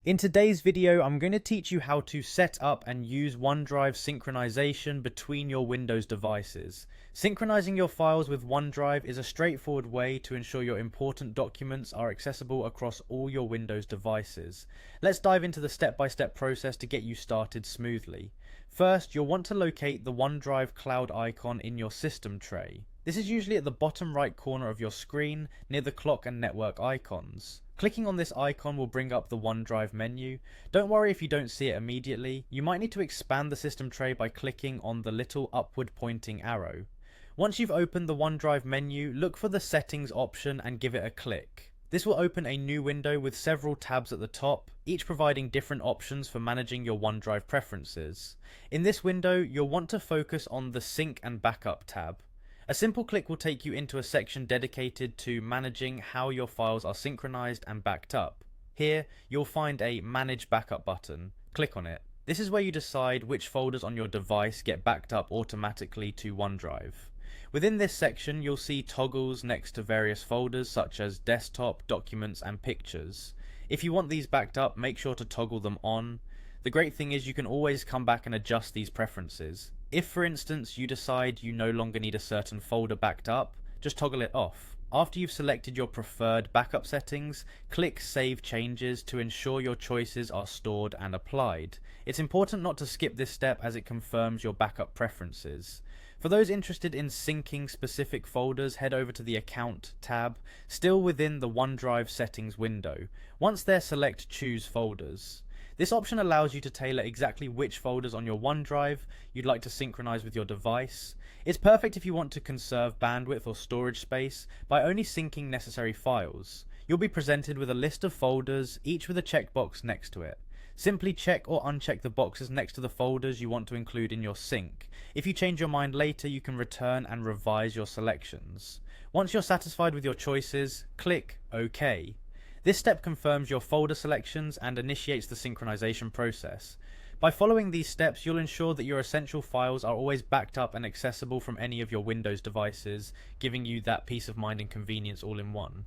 In today's video, I'm going to teach you how to set up and use OneDrive synchronization between your Windows devices. Synchronizing your files with OneDrive is a straightforward way to ensure your important documents are accessible across all your Windows devices. Let's dive into the step-by-step process to get you started smoothly. First, you'll want to locate the OneDrive cloud icon in your system tray. This is usually at the bottom right corner of your screen, near the clock and network icons. Clicking on this icon will bring up the OneDrive menu. Don't worry if you don't see it immediately. You might need to expand the system tray by clicking on the little upward pointing arrow. Once you've opened the OneDrive menu, look for the settings option and give it a click. This will open a new window with several tabs at the top, each providing different options for managing your OneDrive preferences. In this window, you'll want to focus on the Sync and Backup tab. A simple click will take you into a section dedicated to managing how your files are synchronized and backed up. Here, you'll find a Manage Backup button. Click on it. This is where you decide which folders on your device get backed up automatically to OneDrive. Within this section, you'll see toggles next to various folders such as Desktop, Documents, and Pictures. If you want these backed up, make sure to toggle them on. The great thing is you can always come back and adjust these preferences. If, for instance, you decide you no longer need a certain folder backed up, just toggle it off. After you've selected your preferred backup settings, click Save Changes to ensure your choices are stored and applied. It's important not to skip this step as it confirms your backup preferences. For those interested in syncing specific folders, head over to the Account tab, still within the OneDrive settings window. Once there, select Choose Folders. This option allows you to tailor exactly which folders on your OneDrive you'd like to synchronize with your device. It's perfect if you want to conserve bandwidth or storage space by only syncing necessary files. You'll be presented with a list of folders, each with a checkbox next to it. Simply check or uncheck the boxes next to the folders you want to include in your sync. If you change your mind later, you can return and revise your selections. Once you're satisfied with your choices, click OK. This step confirms your folder selections and initiates the synchronization process. By following these steps, you'll ensure that your essential files are always backed up and accessible from any of your Windows devices, giving you that peace of mind and convenience all in one.